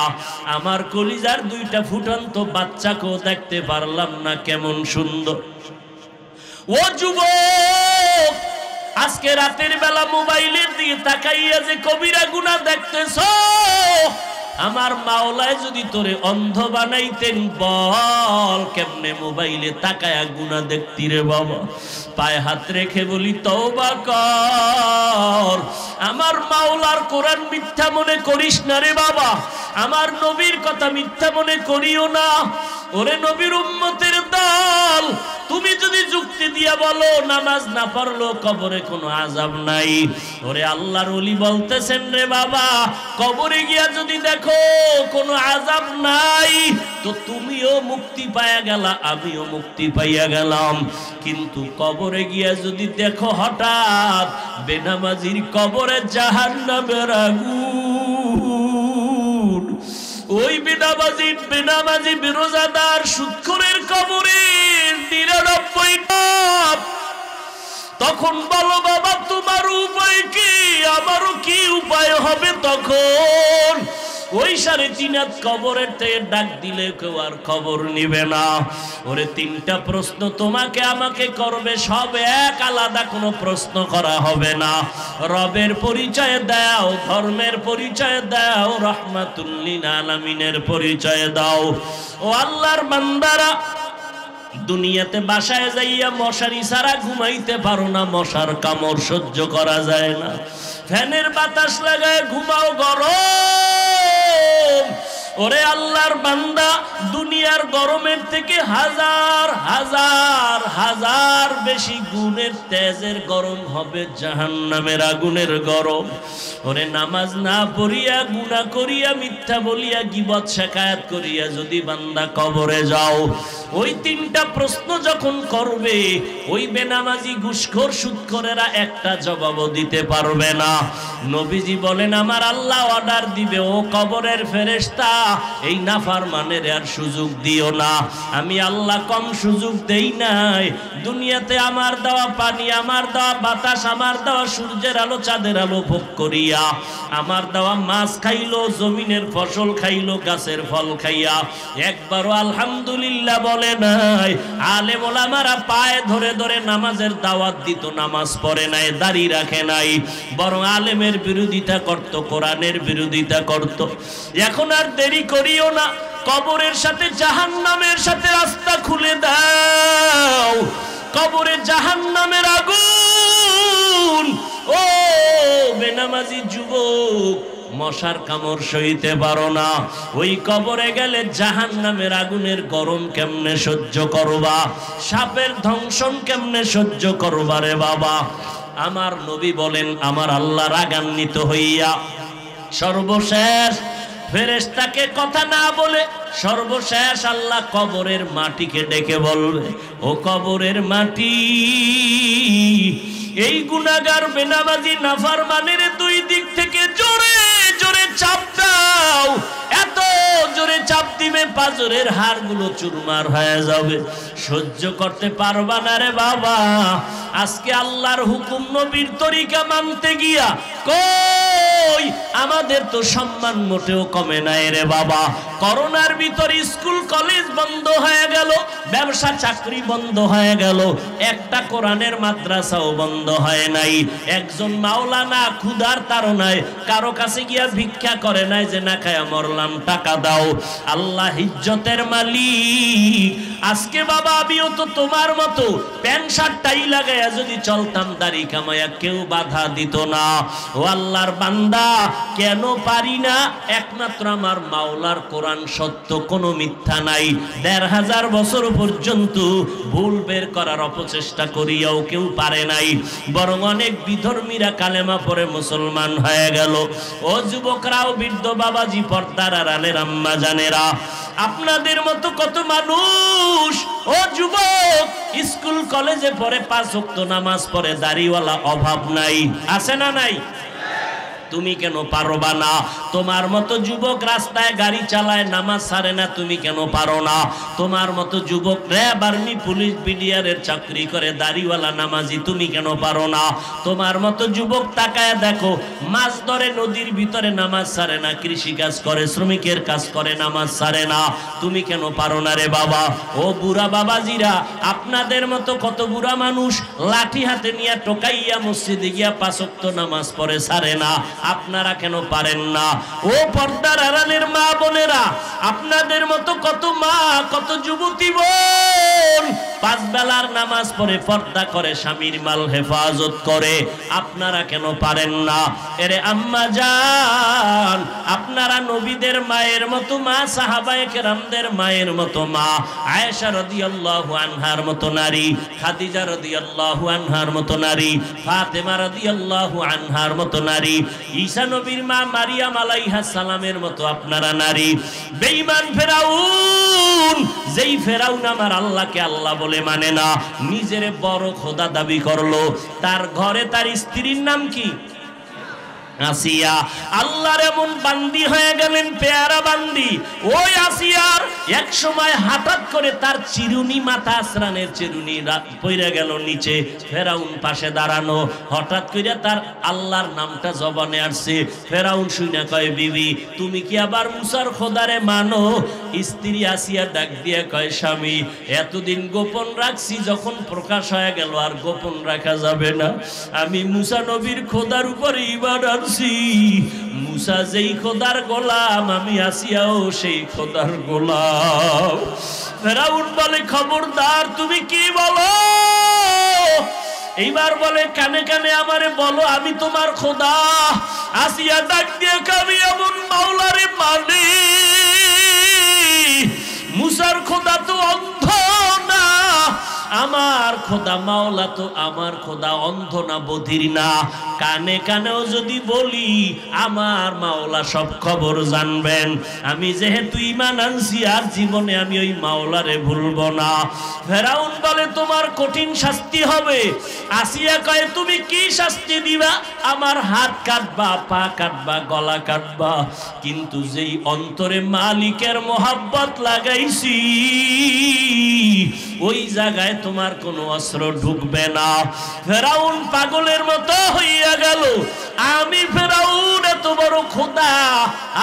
আমার কলিজার দুইটা ফুটন্ত বাচ্চাকেও দেখতে পারলাম না, কেমন সুন্দর। ও যুবক, আজকে রাতের বেলা মোবাইলের দিকে তাকাইয়া যে কবিরা গুনাহ দেখতেছো, আমার মাওলায় যদি তোরে অন্ধ বানাইতেন, বল কেমনে মোবাইলে তাকায়া গুনাহ দেখতি রে বাবা? পায়ে হাত রেখে বলি তওবা কর। আমার মাওলার কোরআন মিথ্যা মনে করিস না রে বাবা, আমার নবীর কথা মিথ্যা মনে করিও না। ওরে নবীর উম্মতের দল, তুমি যদি যুক্তি দিয়া বলো নামাজ না পড়লো কবরে কোনো আযাব নাই, ওরে আল্লাহর ওলি বলতেছেন রে বাবা, কবরে গিয়া যদি দেখো কোনো আযাব নাই, তো তুমিও মুক্তি পাইয়া গেলা, আমিও মুক্তি পাইয়া গেলাম। কিন্তু কবরে গিয়া যদি দেখো হঠাৎ বেনামাজির কবরে জাহান্নামের আগুন, ওই বেনামাজি বিরোজাদার সুদখোরের কবরে ৯৯ পাপ। তখন বলো বাবা তোমার উপায় কি, আমারও কি উপায় হবে? তখন ওই ৩.৫ হাত কবরের থেকে ডাক দিলে কেউ আর খবর নিবে না। ওরে ৩টা প্রশ্ন তোমাকে আমাকে করবে, সব এক, আলাদা কোনো প্রশ্ন করা হবে না। রবের পরিচয় দাও, ধর্মের পরিচয় দাও, রাহমাতুল লিল আলামিনের পরিচয় দাও। ও আল্লাহর বান্দারা, দুনিয়াতে বাসায় যাইয়া মশারি ছাড়া ঘুমাইতে পারো না, মশার কামড় সহ্য করা যায় না, ফ্যানের বাতাস লাগায় ঘুমাও গরম। ওরে আল্লাহর বান্দা, দুনিয়ার গরমের থেকে হাজার হাজার হাজার বেশি গুণের তেজের গরম হবে জাহান্নামের আগুনের গরম। ওরে নামাজ না পড়িয়া, গুনাহ করিয়া, মিথ্যা বলিয়া, গীবত শিকায়াত করিয়া যদি বান্দা কবরে যাও, ওই ৩টা প্রশ্ন যখন করবে, ওই বেনামাজি ঘুষখোর সুদখোরেরা একটা জবাবও দিতে পারবে না। নবীজি বলেন আমার আল্লাহ অর্ডার দিবে, ও কবরের ফেরেশতা, এই নাফরমানের আর সুযোগ দিও না। আমি আল্লাহ কম সুযোগ দেই নাই। দুনিয়াতে আমার দেওয়া পানি, আমার দেওয়া বাতাস, আমার দেওয়া সূর্যের আলো, চাঁদের আলো ভোগ করিয়া, আমার দেওয়া মাছ খাইলো, জমিনের ফসল খাইলো, গাছের ফল খাইয়া একবারও আলহামদুলিল্লাহ বলে নাই। আলেম ওলামারা পায়ে ধরে ধরে নামাজের দাওয়াত দিত, নামাজ পড়ে নাই, দাড়ি রাখে নাই, বরং আলেমের বিরোধিতা করত, কোরআনের বিরোধিতা করত। এখন আর দেরি করিও না, কবরের সাথে জাহান্নামের সাথে রাস্তা খুলে দাও। কবরে জাহান্নামের আগুন, ও বেনামাজি যুবক, মশার কামড় সইতে পারো না, ওই কবরে গেলে জাহান্নামের আগুনের গরম কেমনে সহ্য করবা? সাপের দংশন কেমনে সহ্য করবা রে বাবা? আমার নবী বলেন, আমার আল্লাহ রাগান্বিত হইয়া সর্বশেষ ফেরেশতাকে কথা না বলে সর্বশেষ আল্লাহ কবরের মাটিকে ডেকে বলবে, ও কবরের মাটি, এই গুনাহগার বেনামাজি নাফরমানের দুই দিক থেকে জোরে জোরে চাপ দাও। এত জোরে চাপ দিবে পাঁজরের হাড়গুলো চুরমার হয়ে যাবে, সহ্য করতে পারবা না রে বাবা। আজকে আল্লাহর হুকুম, নবীর তরিকা মানতে গিয়া কই আমাদের তো সম্মান মোটেও কমে নাই রে বাবা। করোনার ভিতর স্কুল কলেজ বন্ধ হয়ে গেল, ব্যবসা চাকরি বন্ধ হয়ে গেল, একটা কোরআনের মাদ্রাসাও বন্ধ হয় নাই। একজন মাওলানা ক্ষুধার তাড়নায় কারো কাছে গিয়া ভিক্ষা করে নাই যে না খায়া মরলাম, টাকা দাও। আল্লাহ ইজ্জতের মালিক। আজকে বাবা আমিও তো তোমার মতো প্যান্ট শার্ট টাই লাগাইয়া যদি চলতাম, দাড়ি কামাইয়া, কেউ বাধা দিত না। ও আল্লাহর বান্দা, কেন পারি না? একমাত্র আমার মাওলার কোরআন সত্য, কোনো মিথ্যা নাই। ১৫০০ বছর পর্যন্ত ভুল বের করার অপচেষ্টা করিয়াও কেউ পারে নাই, বরং অনেক বিধর্মীরা কালেমা পড়ে মুসলমান হয়ে গেল। ও যুবকরাও, বৃদ্ধ বাবাজি, পর্দার আড়ালের আম্মা জানেরা, আপনাদের মতো কত মানুষ, ও যুবক, স্কুল কলেজে পড়ে, ৫ ওয়াক্ত নামাজ পড়ে, দাড়িওয়ালা অভাব নাই, আছে না নাই? তুমি কেন পারবা না? তোমার মতো যুবক রাস্তায় গাড়ি চালায়, নামাজ ছাড়ে না, তুমি কেন পারো না? তোমার মতো যুবক র্যাব, আর্মি, পুলিশ, বিডিআরের চাকরি করে, দাড়িওয়ালা, নামাজি, তুমি কেন পারো না? তোমার মতো যুবক তাকায় দেখো, মাছ ধরে নদীর ভিতরে, নামাজ ছাড়ে না, কৃষি কাজ করে, শ্রমিকের কাজ করে, নামাজ ছাড়ে না, তুমি কেন পারো না রে বাবা? ও বুড়া বাবাজিরা, আপনাদের মতো কত বুড়া মানুষ লাঠি হাতে নিয়ে টোকাইয়া মসজিদে গিয়া 5 ওয়াক্ত নামাজ পড়ে, ছাড়ে না, আপনারা কেন পারেন না? ও পর্দার আড়ালের মা বোনেরা, আপনাদের মতো কত মা, কত যুবতী বোন 5 বেলার নামাজ পড়ে, পর্দা করে, স্বামীর মাল হেফাজত করে, আপনারা কেন পারেন না? এরে আম্মা জান, আপনারা নবীদের মায়ের মতো মা, সাহাবায়ে কেরামদের মায়ের মতো মা, আয়েশা রাদিয়াল্লাহু আনহার মতো নারী, খাদিজা রাদিয়াল্লাহু আনহার মতো নারী, ফাতেমা রাদিয়াল্লাহু আনহার মতো নারী, ঈসা নবীর মা মারিয়াম আলাইহাস সালামের মতো আপনারা নারী। বেঈমান ফেরাউন, যেই ফেরাউন আমার আল্লাহকে আল্লাহ বলে মানে না, নিজের বড় খোদা দাবি করলো, তার ঘরে তার স্ত্রীর নাম কি? আসিয়া। আল্লাহর এমন বান্দি হয়ে গেলেন, পেয়ারা বান্দি। ওই আসিয়ার এক সময় হঠাৎ করে তার চিরুনি, মাথা আসরানের চিরুনি পড়ে গেল নিচে, ফেরাউন পাশে দাঁড়ানো, হঠাৎ করে তার আল্লাহর নামটা জবানে আসছে। ফেরাউন শুনে কয়, বিবি তুমি কি আবার মুসার খোদারে মানো? স্ত্রী আসিয়া ডাক দিয়ে কয়, স্বামী এতদিন গোপন রাখছি, যখন প্রকাশ হয়ে গেল আর গোপন রাখা যাবে না। আমি মুসা নবীর খোদার উপরে ঈমান আনছি। মুসা যেই খোদার গোলাম, আমি আসিয়াও সেই খোদার গোলাম। ফেরাউন বলে, খবরদার, তুমি কি বলো? এইবার বলে, কানে কানে আমারে বলো, আমি তোমার খোদা। আসিয়া ডাক দিয়ে, আমি এমন মাওলারে মানে, মুসার খোদা তো অন্ধ না, আমার খোদা মাওলা তো আমার খোদা অন্ধ না, বধির না। কানে কানেও যদি বলি, আমার মাওলা সব খবর জানবেন। আমি যেহেতু ঈমান আনছি, আর জীবনে আমি ওই মাওলারে ভুলবো না। ফেরাউন বলে, তোমার কঠিন শাস্তি হবে। আসিয়া কয়, তুমি কি শাস্তি দিবা? আমার হাত কাটবা, পা কাটবা, গলা কাটবা, কিন্তু যেই অন্তরে মালিকের মোহাব্বত লাগাইছি, ওই জায়গায় তোমার কোনো অস্ত্র ঢুকবে না। ফেরাউন পাগলের মতো হইয়া গেল। আমি ফেরাউন এত বড় খোদা,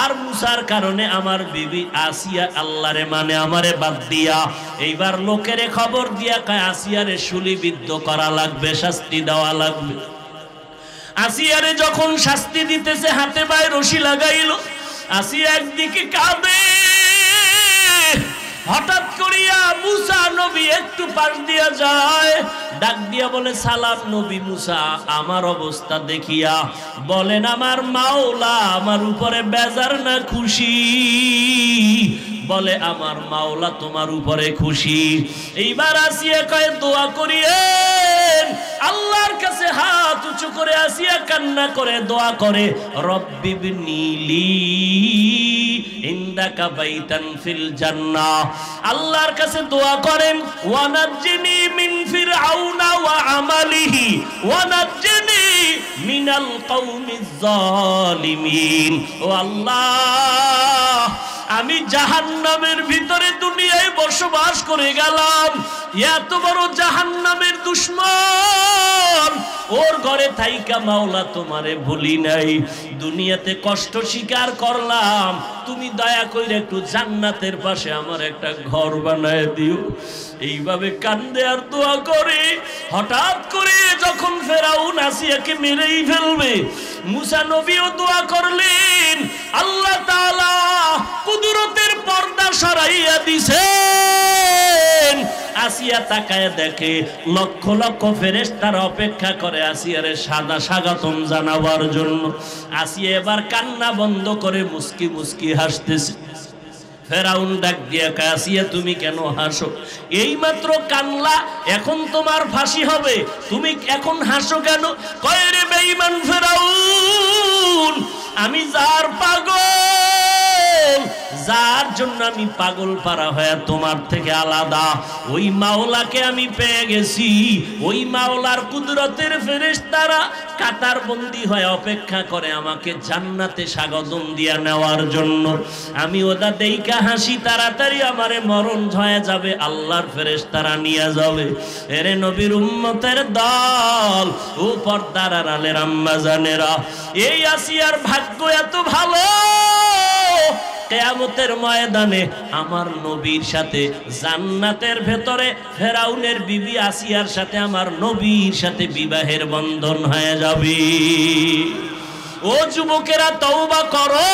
আর মুসার কারণে আমার বিবি আসিয়া আল্লাহরে মানে আমারে বাদ দিয়া। এইবার লোকেরে খবর দিয়া কয়, আসিয়ারে শুলিবিদ্ধ করা লাগবে, শাস্তি দেওয়া লাগবে। আসিয়ারে যখন শাস্তি দিতেছে, হাতে পায়ে রশি লাগাইল। আসিয়া একদিকে কাঁদে, হঠাৎ করিয়া মুসা নবী একটু পাশ দিয়া যায়, ডাক দিয়া বলে, সালাম নবী মুসা। আমার অবস্থা দেখিয়া বলেন, আমার মাওলা আমার উপরে বেজার না খুশি? বলে, আমার মাওলা তোমার উপরে খুশি। এইবার আসিয়া কয়, দোয়া করিয়েন। আল্লাহর কাছে হাত উঁচু করে আসিয়া কান্না করে দোয়া করে, রব্বি বিনিলি ইনদাকা বাইতান ফিল জান্নাহ। আল্লাহর কাছে দোয়া করেন, ওয়ানাজ্জিনি মিন ফিরআউনা ওয়া আমালিহি ওয়ানাজ্জিনি মিনাল কওমিজ জালিমিন। ও আল্লাহ, আমি জাহান্নামের ভিতরে দুনিয়ায় বসবাস করে গেলাম, এত বড় জাহান্নামের দুশমন, ওর ঘরে থাইকা মাওলা তোমারে ভুলি নাই, দুনিয়াতে কষ্ট স্বীকার করলাম, তুমি দয়া করে একটু জান্নাতের পাশে আমার একটা ঘর বানায় দিও। এইভাবে কান্দে আর দোয়া করে। হঠাৎ করে যখন ফেরাউন আসিয়াকে মেরেই ফেলবে, মুসা নবীও দোয়া করলেন, আল্লাহ তাআলা কুদরতের পর্দা সরাইয়া দিছেন। আসিয়া তাকায় দেখে, লক্ষ লক্ষ ফেরেশতারা অপেক্ষা করে আসিয়ারে সাদা স্বাগতম জানাবার জন্য। আসিয়া এবার কান্না বন্ধ করে মুস্কি মুস্কি হাসতেছে। ফেরাউন ডাক দিয়া কয়, আসিয়া তুমি কেন হাসো? এইমাত্র কানলা, এখন তোমার ফাঁসি হবে, তুমি এখন হাসো কেন? কয়, রে বেঈমান ফেরাউন, আমি যার পাগল, যার জন্য জন্য আমি পাগল পারা হয়ে তোমার থেকে আলাদা। ওই মাওলাকে আমি পেয়ে গেছি। ওই মাওলার কুদরতের ফেরেশতারা কাতার বন্দী হয়ে অপেক্ষা করে আমাকে জান্নাতে স্বাগতম দিয়া নেওয়ার জন্য। আমি ওটা দেইকা হাসি, তাড়াতাড়ি আমারে মরণ হয়ে যাবে, আল্লাহর ফেরেশতারা নিয়ে যাবে। এরে নবীর উম্মতের দল, ও পর্দার আড়ালের আম্মা জানেরা, এই আসিয়ার ভাগ্য এত ভালো, কিয়ামতের ময়দানে আমার নবীর সাথে জান্নাতের ভেতরে ফেরাউনের বিবি আসিয়ার সাথে আমার নবীর সাথে বিবাহের বন্ধন হয়ে যাবে। ও যুবকেরা তওবা করো।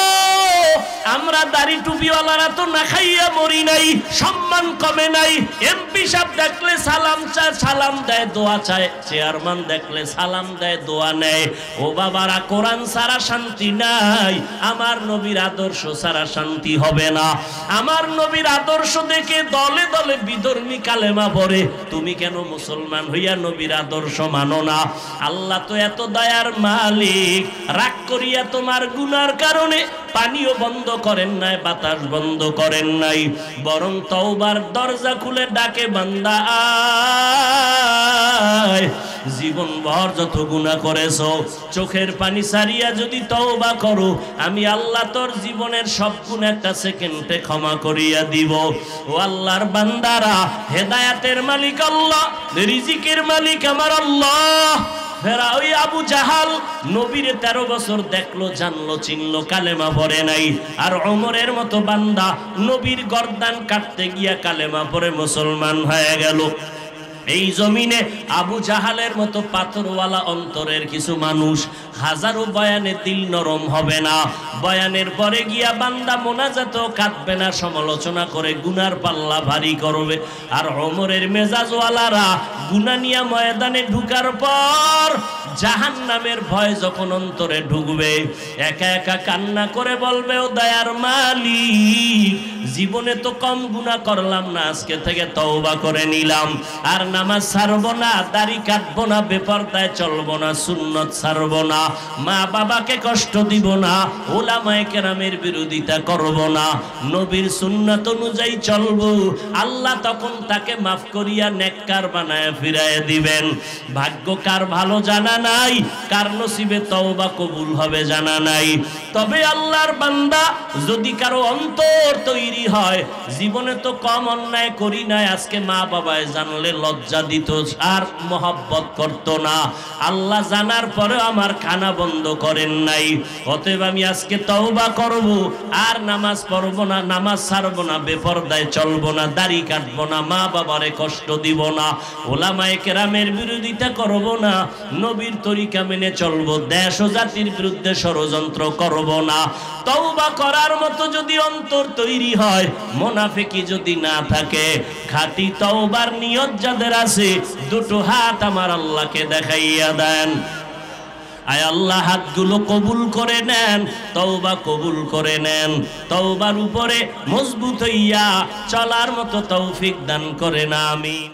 আমরা দাড়ি টুপিওয়ালারা তো না খাইয়া মরি নাই, সম্মান কমে নাই। এমপি সাহেব দেখলে সালাম চায়, সালাম দেয়, দোয়া চায়। চেয়ারম্যান দেখলে সালাম দেয়, দোয়া নেয়। ও বাবারা, কোরআন ছাড়া শান্তি নাই, আমার নবীর আদর্শ ছাড়া শান্তি হবে না। আমার নবীর আদর্শ দেখে দলে দলে বিধর্মী কালেমা পড়ে। তুমি কেন মুসলমান হইয়া নবীর আদর্শ মানো না? আল্লাহ তো এত দয়ার মালিক, রাগ করিয়া তোমার গুনার কারণে পানিও বন্ধ করেন নাই, বাতাস বন্ধ করেন নাই, বরং তওবার দরজা খুলে ডাকে, বান্দা আয়। জীবন ভর যত গুনাহ করেছো, চোখের পানি সারিয়া যদি তওবা করো, আমি আল্লাহ তোর জীবনের সব গুনাহ একটা সেকেন্ডে ক্ষমা করিয়া দিব। ও আল্লাহর বান্দারা, হেদায়েতের মালিক আল্লাহ, রিজিকের মালিক আমার আল্লাহ। ওই আবু জাহাল নবীরে 13 বছর দেখলো, জানলো, চিনলো, কালেমা পড়ে নাই। আর ওমরের মতো বান্দা নবীর গর্দান কাটতে গিয়া কালেমা পড়ে মুসলমান হয়ে গেল। এই জমিনে আবু জাহালের মতো পাথরওয়ালা অন্তরের কিছু মানুষ, হাজারো বয়ানে দিল নরম হবে না, বয়ানের পরে গিয়া বান্দা মোনাজাত কাঁদবে না, সমালোচনা করে গুনার পাল্লা ভারী করবে। আর ওমরের মেজাজওয়ালারা গুনাহ নিয়া ময়দানে ঢুকার পর জাহান্নামের ভয় যখন অন্তরে ঢুকবে, একা একা কান্না করে বলবে, ও দয়ার মালিক, জীবনে তো কম গুনাহ করলাম না, আজকে থেকে তওবা করে নিলাম। আর নামাজ ছাড়বো না, দাড়ি কাটবো না, বেপরদায় চলবো না, সুন্নত ছাড়বো না, মা বাবাকে কষ্ট দিব না, উলামায়ে কেরামের বিরোধিতা করব না, নবীর সুন্নাত অনুযায়ী চলবো। আল্লাহ তখন তাকে মাফ করিয়া নেককার বানায় ফিরায় দিবেন। ভাগ্য কার ভালো জানা নাই, কার নসিবে তওবা কবুল হবে জানা নাই। তবে আল্লাহর বান্দা, যদি কারো অন্তর তৈরি হয়, জীবনে তো কম অন্যায় করি নাই, আজকে মা বাবায় জানলে লজ্জা দিত আর মহব্বত করত না, আল্লাহ জানার পরে আমার খানা বন্ধ করেন নাই, অতএব আমি আজকে তওবা করব, আর নামাজ পড়বো না, নামাজ ছাড়বো না, বেপরদায় চলবো না, দাড়ি কাটবো না, মা বাবারে কষ্ট দিব না, উলামায়ে কেরামের বিরোধিতা করব না, নবীর তরিকা মেনে চলবো, দেশ ও জাতির বিরুদ্ধে ষড়যন্ত্র করব না। তওবা করার মতো যদি অন্তর তৈরি হয়, মুনাফিকি যদি না থাকে, খাঁটি তওবার নিয়ত যাদের আছে, দুটো হাত আমার আল্লাহকে দেখাইয়া দেন। আয় আল্লাহ, হাতগুলো কবুল করে নেন, তওবা কবুল করে নেন, তওবার উপরে মজবুত হইয়া চলার মতো তৌফিক দান করেন, আমিন।